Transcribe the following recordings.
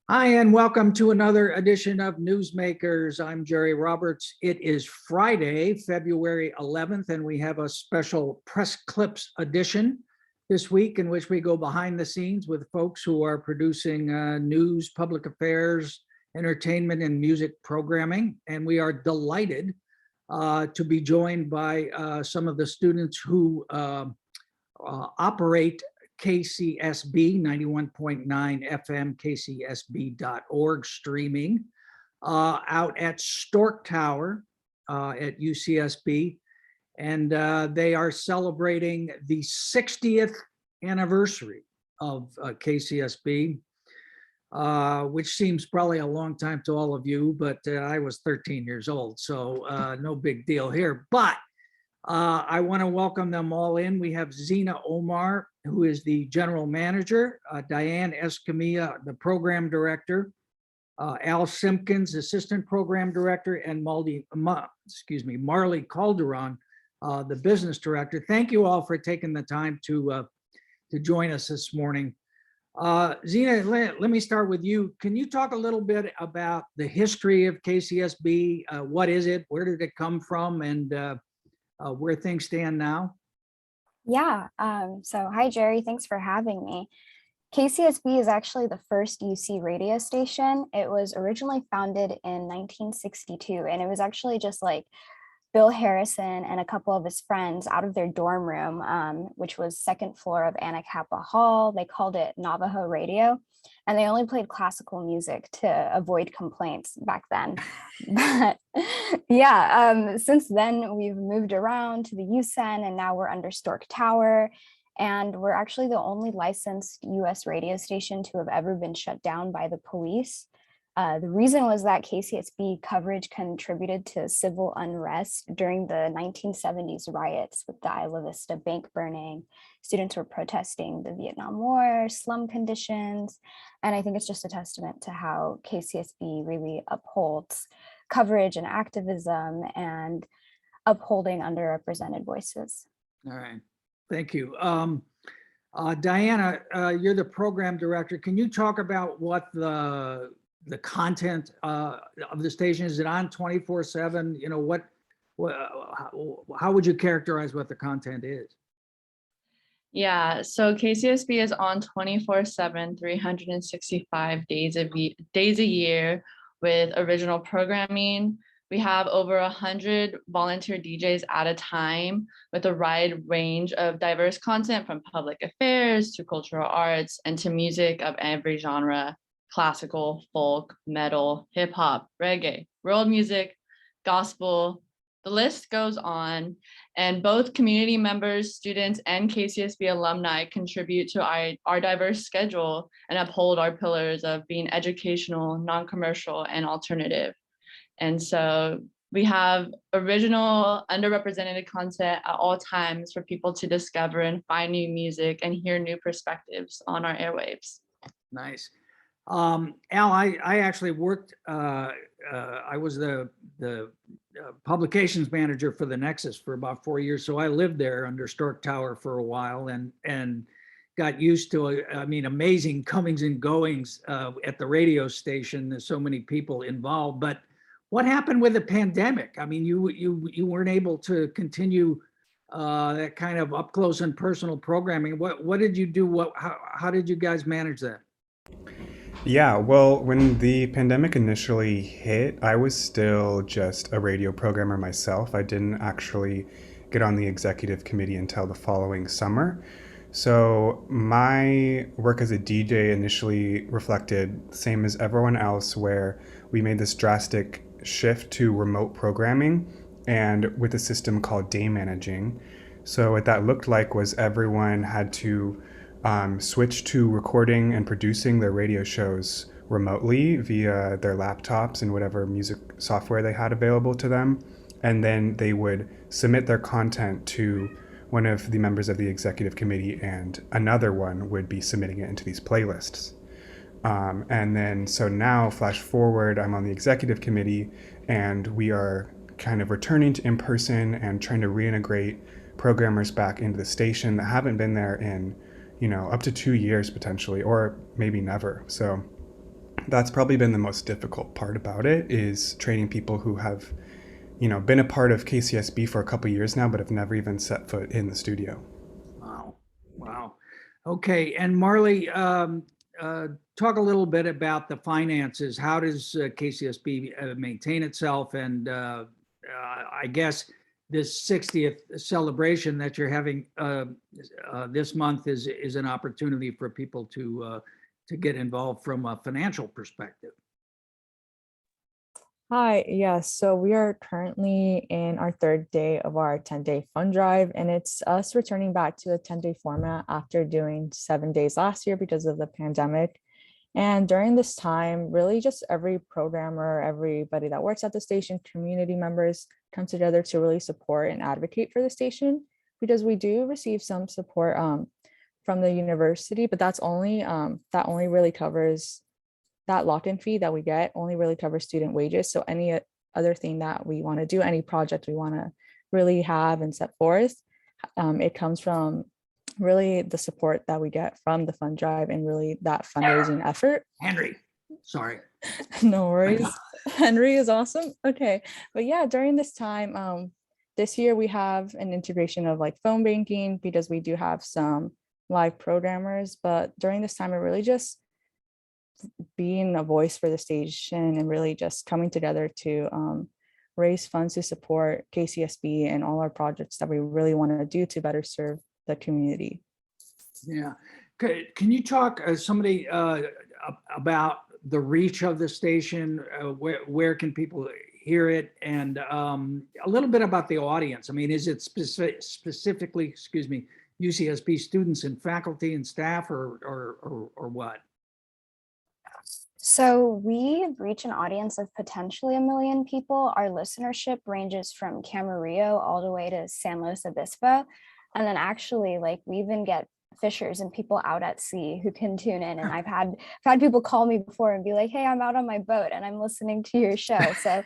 Hi, and welcome to another edition of Newsmakers. I'm Jerry Roberts. It is Friday, February 11th, and we have a special press clips edition this week in which we go behind the scenes with folks who are producing news, public affairs, entertainment, and music programming. And we are delighted to be joined by some of the students who operate KCSB 91.9 FM, kcsb.org streaming out at Stork Tower at UCSB. And they are celebrating the 60th anniversary of KCSB, which seems probably a long time to all of you, but I was 13 years old, so no big deal here. But I want to welcome them all in. We have Zena Omar, who is the general manager, Diane Escamilla, the program director, Al Simpkins, assistant program director, and Marley Calderon, the business director. Thank you all for taking the time to join us this morning. Zena, let me start with you. Can you talk a little bit about the history of KCSB? What is it? Where did it come from? And where things stand now? Yeah, so hi Jerry, thanks for having me. KCSB is actually the first UC radio station. It was originally founded in 1962, and it was actually just like Bill Harrison and a couple of his friends out of their dorm room, which was second floor of Anacapa Hall. They called it Navajo Radio, and they only played classical music to avoid complaints back then. But yeah, since then we've moved around to the UCEN, and now we're under Stork Tower. And we're actually the only licensed US radio station to have ever been shut down by the police. The reason was that KCSB coverage contributed to civil unrest during the 1970s riots with the Isla Vista bank burning. Students were protesting the Vietnam War, slum conditions, and I think it's just a testament to how KCSB really upholds coverage and activism and upholding underrepresented voices. All right, thank you. Diana, you're the program director. Can you talk about what the content of the station is? It on 24/7? You know, how would you characterize what the content is? Yeah, so KCSB is on 24/7, 365 days a year with original programming. We have over 100 volunteer DJs at a time with a wide range of diverse content, from public affairs to cultural arts and to music of every genre: classical, folk, metal, hip hop, reggae, world music, gospel. The list goes on, and both community members, students, and KCSB alumni contribute to our diverse schedule and uphold our pillars of being educational, non-commercial, and alternative. And so we have original, underrepresented content at all times for people to discover and find new music and hear new perspectives on our airwaves. Nice. Al, I actually worked, I was the publications manager for the Nexus for about 4 years. So I lived there under Stork Tower for a while and got used to, amazing comings and goings at the radio station. There's so many people involved. But what happened with the pandemic? I mean, you weren't able to continue that kind of up close and personal programming. What did you do? How did you guys manage that? Yeah, well, when the pandemic initially hit, I was still just a radio programmer myself. I didn't actually get on the executive committee until the following summer. So my work as a DJ initially reflected, same as everyone else, where we made this drastic shift to remote programming and with a system called day managing. So what that looked like was everyone had to switch to recording and producing their radio shows remotely via their laptops and whatever music software they had available to them. And then they would submit their content to one of the members of the executive committee, and another one would be submitting it into these playlists. And then, so now, flash forward, I'm on the executive committee, and we are kind of returning to in-person and trying to reintegrate programmers back into the station that haven't been there in, up to 2 years potentially, or maybe never. So that's probably been the most difficult part about it, is training people who have, been a part of KCSB for a couple years now, but have never even set foot in the studio. Wow. Wow. Okay. And Marley, talk a little bit about the finances. How does KCSB maintain itself? And I guess this 60th celebration that you're having this month is an opportunity for people to get involved from a financial perspective. Hi, yes. So we are currently in our third day of our 10-day fund drive, and it's us returning back to a 10-day format after doing 7 days last year because of the pandemic. And during this time, really just every programmer, everybody that works at the station, community members come together to really support and advocate for the station, because we do receive some support from the university, but that only really covers that lock-in fee that we get only really covers student wages. So any other thing that we want to do, any project we want to really have and set forth, it comes from really the support that we get from the fund drive and really that fundraising effort. Henry, sorry. No worries. Henry is awesome. Okay. But yeah, during this time, this year we have an integration of like phone banking because we do have some live programmers, but during this time, it really just being a voice for the station and really just coming together to raise funds to support KCSB and all our projects that we really want to do to better serve the community. Yeah. Can you talk somebody about the reach of the station? Where can people hear it? And a little bit about the audience. I mean, is it specifically, excuse me, UCSB students and faculty and staff or what? So we reach an audience of potentially 1 million people. Our listenership ranges from Camarillo all the way to San Luis Obispo. And then actually, like, we even get fishers and people out at sea who can tune in. And I've had people call me before and be like, hey, I'm out on my boat and I'm listening to your show. So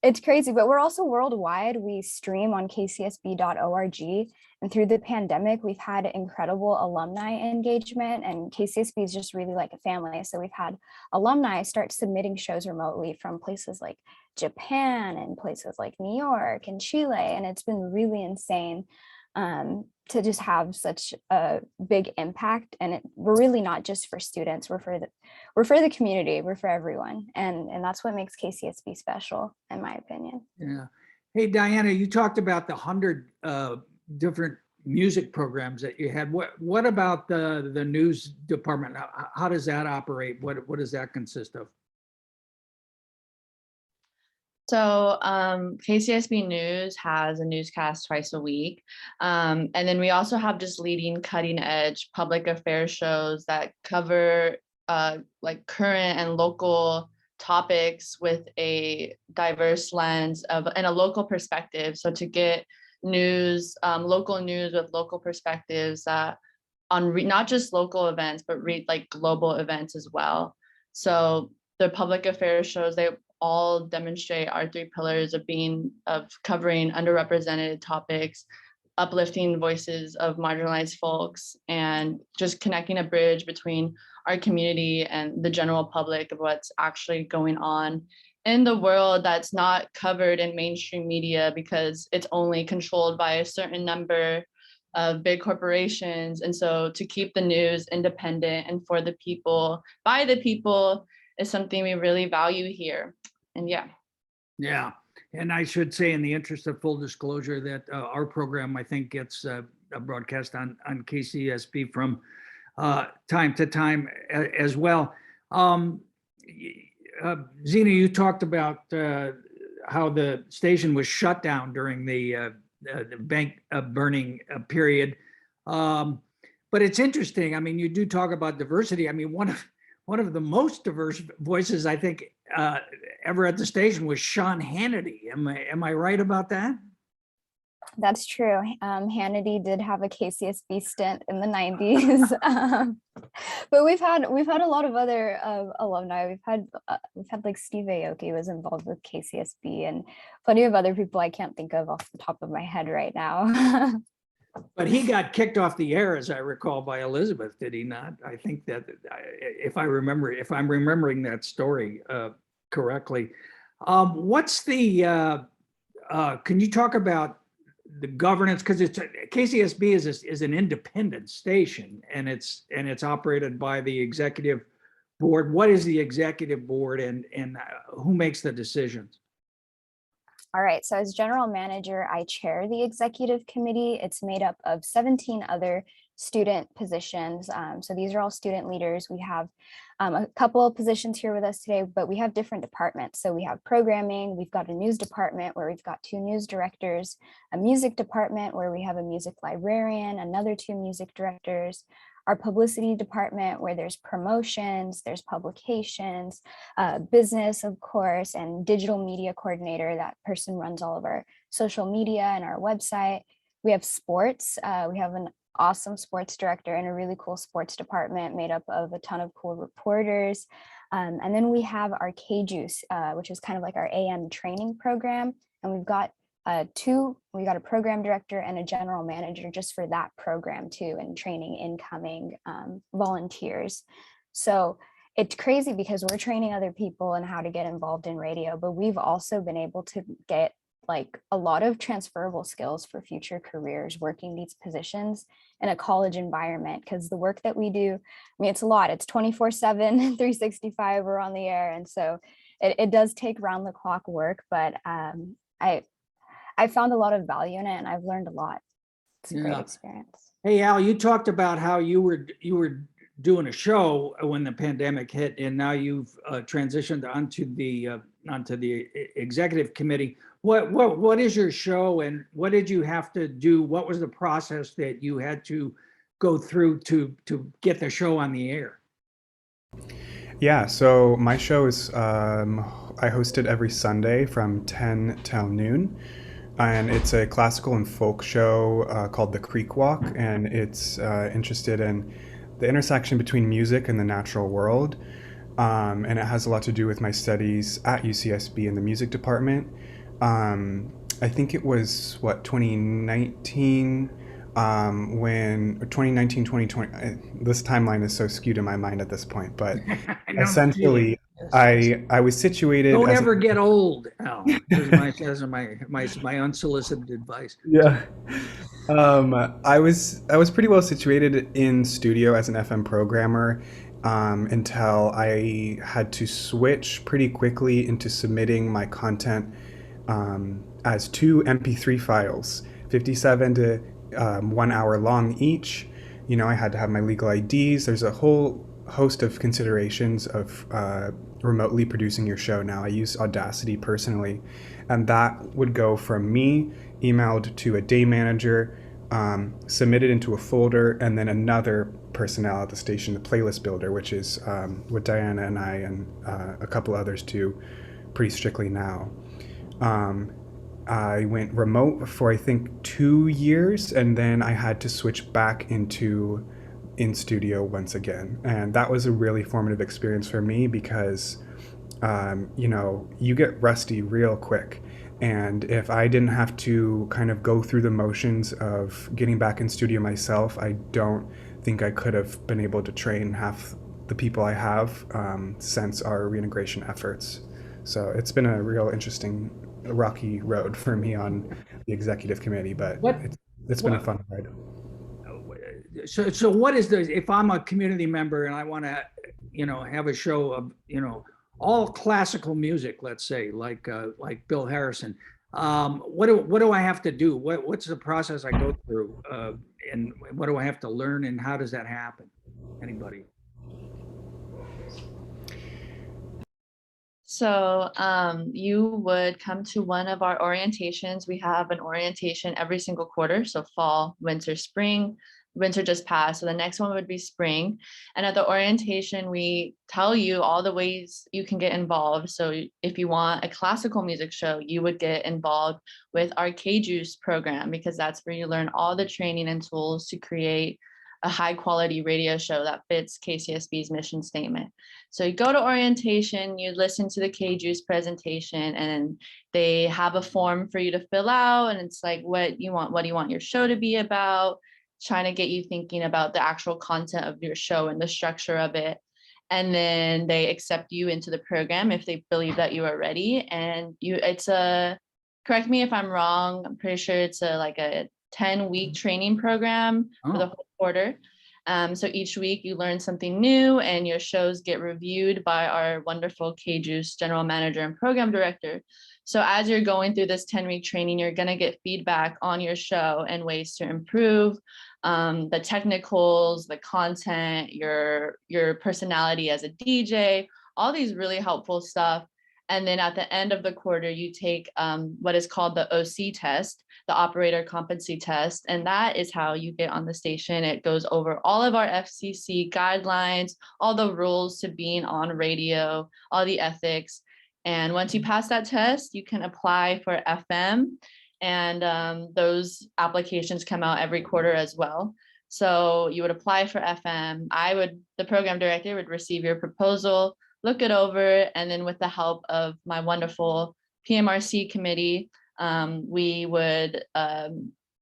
it's crazy, but we're also worldwide. We stream on kcsb.org. And through the pandemic, we've had incredible alumni engagement, and KCSB is just really like a family. So we've had alumni start submitting shows remotely from places like Japan and places like New York and Chile. And it's been really insane to just have such a big impact. And we're really not just for students, we're for the community, we're for everyone. And that's what makes KCSB special, in my opinion. Yeah. Hey, Diana, you talked about the 100 different music programs that you had. What about the news department? How does that operate? What does that consist of? So KCSB News has a newscast twice a week. And then we also have just leading cutting edge public affairs shows that cover like current and local topics with a diverse lens and a local perspective. So to get news, local news with local perspectives that on not just local events, but read like global events as well. So the public affairs shows, they all demonstrate our 3 pillars of covering underrepresented topics, uplifting voices of marginalized folks, and just connecting a bridge between our community and the general public of what's actually going on in the world that's not covered in mainstream media because it's only controlled by a certain number of big corporations. And so to keep the news independent and for the people, by the people, is something we really value here. And yeah. Yeah. And I should say, in the interest of full disclosure, that our program, I think, gets a broadcast on KCSB from time to time as well. Zena, you talked about how the station was shut down during the bank burning period. But it's interesting. I mean, you do talk about diversity. I mean, one of the most diverse voices, I think, ever at the station was Sean Hannity. Am I right about that? That's true. Hannity did have a KCSB stint in the 90s, but we've had a lot of other alumni. We've had like Steve Aoki was involved with KCSB, and plenty of other people I can't think of off the top of my head right now. But he got kicked off the air, as I recall, by Elizabeth, did he not? I think that if I'm remembering that story correctly. What's the, can you talk about the governance? Because it's KCSB is an independent station, and it's operated by the executive board. What is the executive board, and who makes the decisions? All right, so as general manager, I chair the executive committee. It's made up of 17 other student positions. So these are all student leaders. We have a couple of positions here with us today, but we have different departments. So we have programming, we've got a news department where we've got 2 news directors, a music department where we have a music librarian, another 2 music directors, our publicity department where there's promotions, there's publications, business, of course, and digital media coordinator. That person runs all of our social media and our website. We have sports. We have an awesome sports director and a really cool sports department made up of a ton of cool reporters. And then we have our K-Juice, which is kind of like our AM training program. And we've got we got a program director and a general manager just for that program too, and training incoming volunteers. So it's crazy because we're training other people in how to get involved in radio, but we've also been able to get like a lot of transferable skills for future careers working these positions in a college environment, because the work that we do, I mean, it's a lot. It's 24/7, 365, we're on the air. And so it does take round the clock work, but I found a lot of value in it and I've learned a lot. It's a great experience. Hey, Al, you talked about how you were doing a show when the pandemic hit, and now you've transitioned onto the executive committee. What is your show, and what did you have to do? What was the process that you had to go through to get the show on the air? Yeah, so my show is I host it every Sunday from 10 till noon. And it's a classical and folk show called The Creek Walk, and it's interested in the intersection between music and the natural world. And it has a lot to do with my studies at UCSB in the music department. I think it was, 2019, when 2019, 2020, this timeline is so skewed in my mind at this point, but essentially, I was situated. Don't ever get old, Al. As my unsolicited advice. Yeah. I was pretty well situated in studio as an FM programmer until I had to switch pretty quickly into submitting my content as 2 MP3 files, 57 to 1 hour long each. You know, I had to have my legal IDs. There's a whole host of considerations of remotely producing your show now. I use Audacity personally, and that would go from me emailed to a day manager, submitted into a folder, and then another personnel at the station, the playlist builder, which is what Diana and I and a couple others do pretty strictly now. I went remote for I think 2 years, and then I had to switch back into in studio once again, and that was a really formative experience for me because you know, you get rusty real quick, and if I didn't have to kind of go through the motions of getting back in studio myself, I don't think I could have been able to train half the people I have since our reintegration efforts. So it's been a real interesting rocky road for me on the executive committee, but it's been a fun ride. So what is if I'm a community member and I want to, have a show of, all classical music, let's say, like Bill Harrison, what do I have to do? What's the process I go through, and what do I have to learn, and how does that happen? Anybody? So you would come to one of our orientations. We have an orientation every single quarter. So fall, winter, spring. Winter just passed, so the next one would be spring. And at the orientation, we tell you all the ways you can get involved. So if you want a classical music show, you would get involved with our K-Juice program, because that's where you learn all the training and tools to create a high quality radio show that fits KCSB's mission statement. So you go to orientation, you listen to the KJUICE presentation, and they have a form for you to fill out. And it's like, what do you want your show to be about? Trying to get you thinking about the actual content of your show and the structure of it. And then they accept you into the program if they believe that you are ready. And correct me if I'm wrong, I'm pretty sure it's like a 10-week training program for the whole quarter. So each week you learn something new and your shows get reviewed by our wonderful KJUICE general manager and program director. So as you're going through this 10-week training, you're going to get feedback on your show and ways to improve the technicals, the content, your personality as a DJ, all these really helpful stuff. And then at the end of the quarter, you take what is called the OC test, the operator competency test. And that is how you get on the station. It goes over all of our FCC guidelines, all the rules to being on radio, all the ethics. And once you pass that test, you can apply for FM. And those applications come out every quarter as well. So you would apply for FM. The program director would receive your proposal, look it over, and then with the help of my wonderful PMRC committee, we would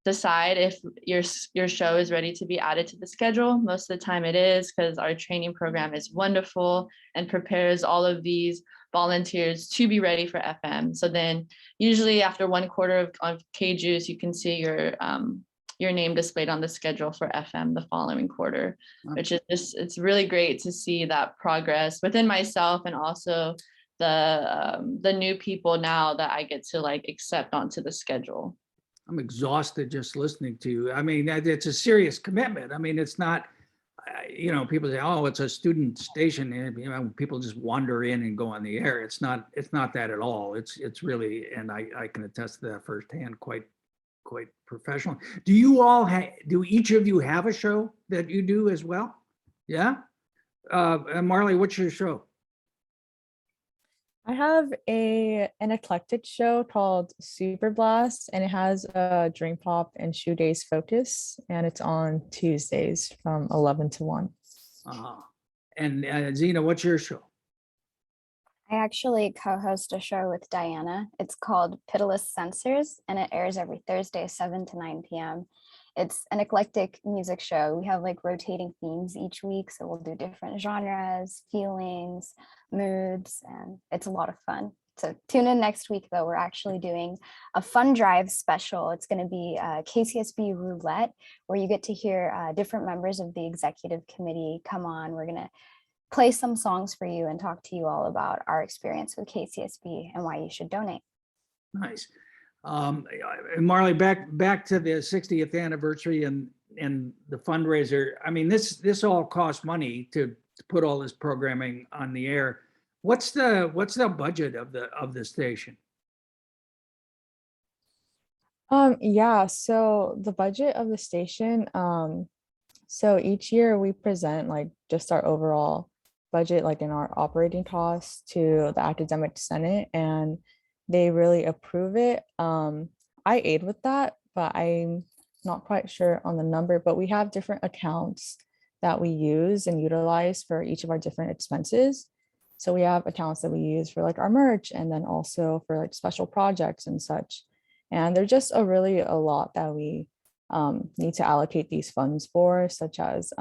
decide if your show is ready to be added to the schedule. Most of the time it is, because our training program is wonderful and prepares all of these volunteers to be ready for FM. So then usually after one quarter of KJUICE, you can see your name displayed on the schedule for FM the following quarter, which is it's really great to see that progress within myself, and also the new people now that I get to like accept onto the schedule. I'm exhausted just listening to you. I mean, it's a serious commitment. I mean, it's not, people say, oh, it's a student station. People just wander in and go on the air. It's not that at all. It's really, and I can attest to that firsthand, quite professional. Do each of you have a show that you do as well? Yeah. And Marley, what's your show? I have an eclectic show called Super Blast, and it has a dream pop and shoegaze focus, and it's on Tuesdays from 11 to 1. And Zena, what's your show? I actually co-host a show with Diana. It's called Pitiless Censors, and it airs every Thursday, 7 to 9 p.m. It's an eclectic music show. We have like rotating themes each week, so we'll do different genres, feelings, moods, and it's a lot of fun. So tune in next week, though. We're actually doing a fun drive special. It's going to be KCSB Roulette, where you get to hear different members of the executive committee come on. We're going to play some songs for you and talk to you all about our experience with KCSB and why you should donate. Nice. And Marley, back to the 60th anniversary and the fundraiser. I mean, this all costs money to put all this programming on the air. What's the budget of the station? Yeah, so the budget of the station, so each year we present like just our overall budget, like in our operating costs, to the academic senate, and they really approve it. I aid with that, but I'm not quite sure on the number, but we have different accounts that we use and utilize for each of our different expenses. So we have accounts that we use for like our merch, and then also for like special projects and such. And there's just a lot that we need to allocate these funds for, such as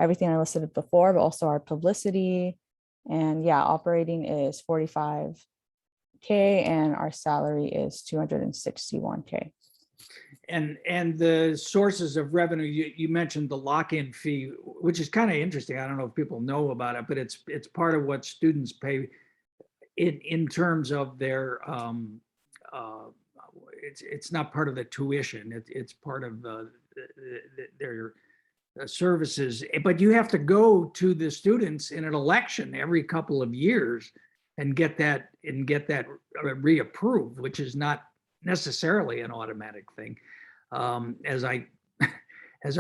everything I listed before, but also our publicity. And yeah, operating is $45K and our salary is $261K. And the sources of revenue, you mentioned the lock-in fee, which is kind of interesting. I don't know if people know about it, but it's part of what students pay in terms of their it's not part of the tuition. It's part of their services, but you have to go to the students in an election every couple of years and get that reapproved, which is not necessarily an automatic thing. As I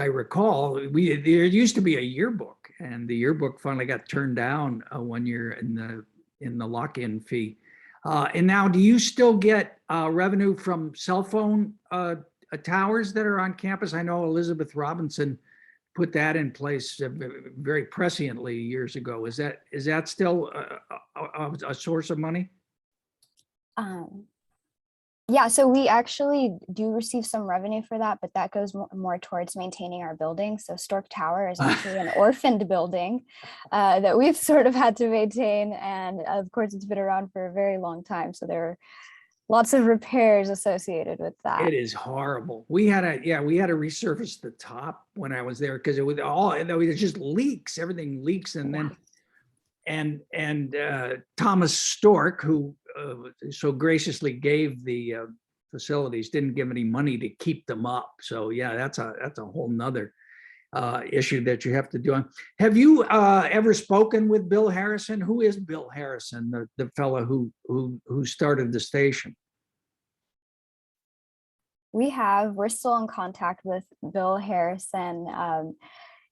recall, there used to be a yearbook, and the yearbook finally got turned down 1 year in the lock-in fee. And now, do you still get revenue from cell phone towers that are on campus? I know Elizabeth Robinson put that in place very presciently years ago. Is that still a source of money? Yeah, so we actually do receive some revenue for that, but that goes more towards maintaining our building. So Stork Tower is actually an orphaned building that we've sort of had to maintain. And of course, it's been around for a very long time. So there are lots of repairs associated with that. It is horrible. We had to resurface the top when I was there because it was just leaks. Everything leaks, and then Thomas Stork, who so graciously gave the facilities, didn't give any money to keep them up. So yeah, that's a whole nother issue that you have to do. Have you ever spoken with Bill Harrison? Who is Bill Harrison, the fellow who started the station? We're still in contact with Bill Harrison.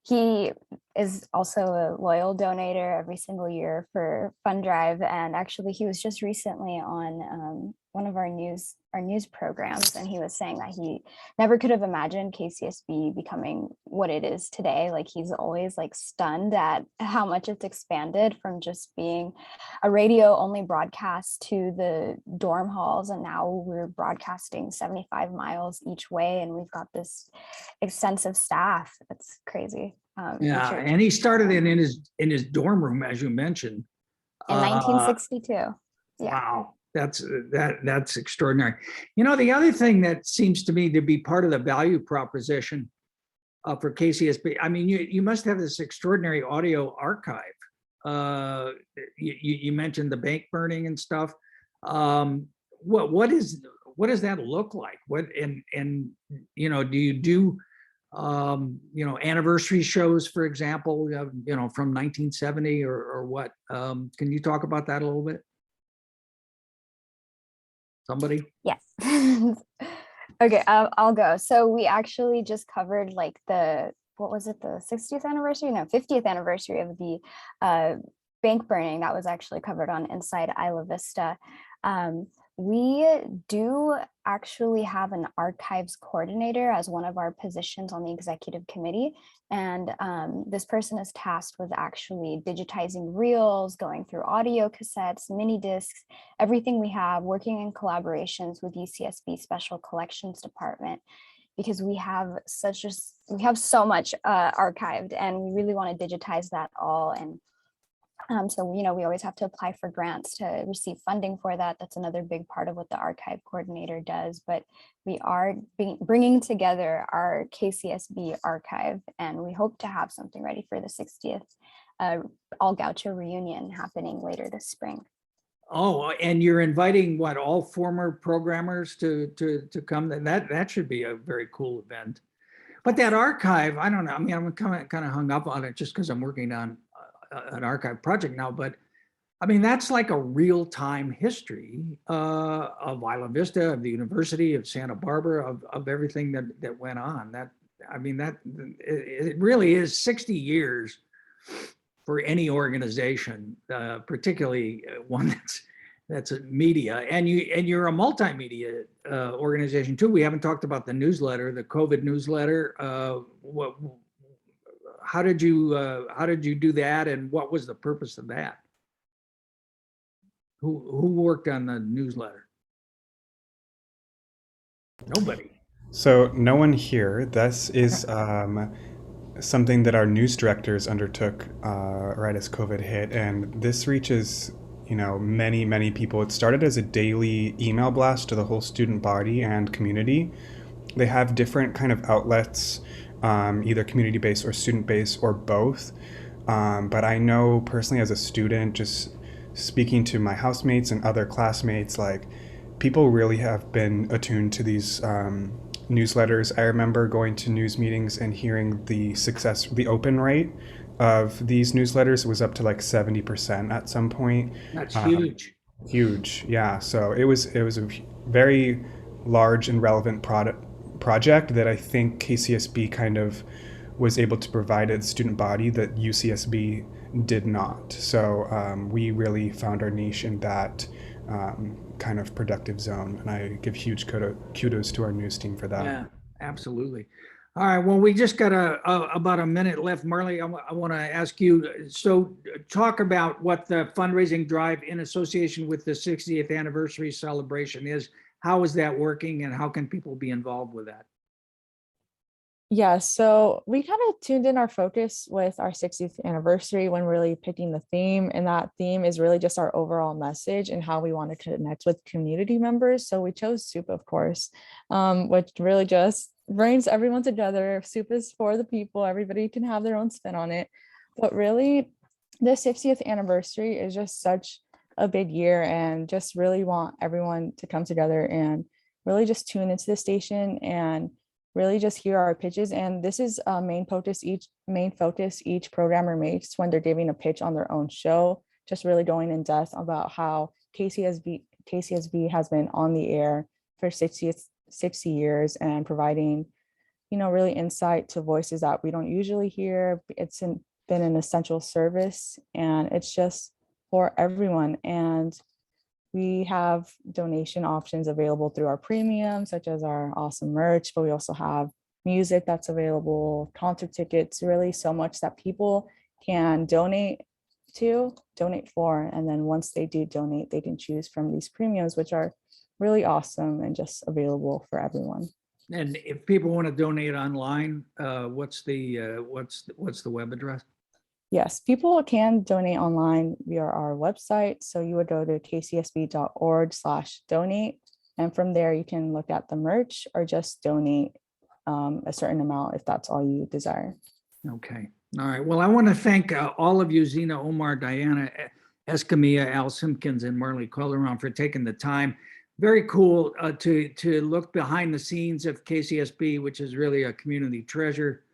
He is also a loyal donator every single year for Fund Drive. And actually he was just recently on one of our news programs, and he was saying that he never could have imagined KCSB becoming what it is today. Like, he's always like stunned at how much it's expanded from just being a radio only broadcast to the dorm halls, and now we're broadcasting 75 miles each way, and we've got this extensive staff. It's crazy. Yeah, and he started in his dorm room, as you mentioned, in 1962. Yeah. Wow. That's extraordinary. The other thing that seems to me to be part of the value proposition for KCSB, I mean, you must have this extraordinary audio archive. You mentioned the bank burning and stuff. What does that look like? Do you do anniversary shows, for example, from 1970 or what? Can you talk about that a little bit? Somebody? Yes. Okay, I'll go. So we actually just covered like the 60th anniversary? No, 50th anniversary of the bank burning. That was actually covered on Inside Isla Vista. We do actually have an archives coordinator as one of our positions on the executive committee. And this person is tasked with actually digitizing reels, going through audio cassettes, mini discs, everything we have, working in collaborations with UCSB Special Collections Department, because we have so much archived, and we really want to digitize that all. And so, we always have to apply for grants to receive funding for that. That's another big part of what the archive coordinator does. But we are bringing together our KCSB archive, and we hope to have something ready for the 60th All Gaucho reunion happening later this spring. Oh, and you're inviting all former programmers to come? That should be a very cool event. But that archive, I don't know. I mean, I'm kind of hung up on it just because I'm working on an archive project now, but I mean, that's like a real-time history of Isla Vista, of the University of Santa Barbara, of everything that went on. It really is 60 years for any organization, particularly one that's a media, and you're a multimedia organization too. We haven't talked about the newsletter, the COVID newsletter. How did you do that, and what was the purpose of that? Who worked on the newsletter? Nobody. So no one here. This is something that our news directors undertook right as COVID hit, and this reaches many people. It started as a daily email blast to the whole student body and community. They have different kind of outlets, either community-based or student-based or both. But I know personally as a student, just speaking to my housemates and other classmates, like, people really have been attuned to these newsletters. I remember going to news meetings and hearing the open rate of these newsletters was up to like 70% at some point. That's huge. Huge, yeah. So it was a very large and relevant project that I think KCSB kind of was able to provide a student body that UCSB did not. So we really found our niche in that kind of productive zone, and I give huge kudos to our news team for that. Yeah, absolutely. All right, well, we just got about a minute left. Marley, I want to ask you, so talk about what the fundraising drive in association with the 60th anniversary celebration is. How is that working and how can people be involved with that? Yeah, so we kind of tuned in our focus with our 60th anniversary when really picking the theme. And that theme is really just our overall message and how we want to connect with community members. So we chose soup, of course, which really just brings everyone together. Soup is for the people. Everybody can have their own spin on it. But really, the 60th anniversary is just such a big year and just really want everyone to come together and really just tune into the station and really just hear our pitches. And this is a main focus each programmer makes when they're giving a pitch on their own show, just really going in depth about how KCSB has been on the air for 60 years and providing, really insight to voices that we don't usually hear. Been an essential service and it's just for everyone. And we have donation options available through our premium, such as our awesome merch, but we also have music that's available, concert tickets, really so much that people can donate for. And then once they do donate, they can choose from these premiums, which are really awesome and just available for everyone. And if people want to donate online, what's the web address? Yes, people can donate online via our website. So you would go to kcsb.org/donate. And from there, you can look at the merch or just donate a certain amount if that's all you desire. Okay. All right. Well, I want to thank all of you, Zena, Omar, Diana, Escamilla, Al Simpkins, and Marley Calderon for taking the time. Very cool to look behind the scenes of KCSB, which is really a community treasure.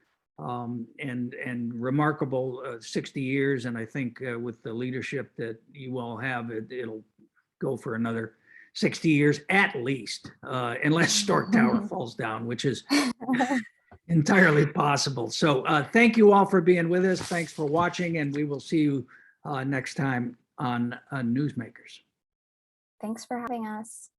And remarkable 60 years. And I think with the leadership that you all have, it'll go for another 60 years at least, unless Stork Tower falls down, which is entirely possible. So thank you all for being with us. Thanks for watching, and we will see you next time on Newsmakers. Thanks for having us.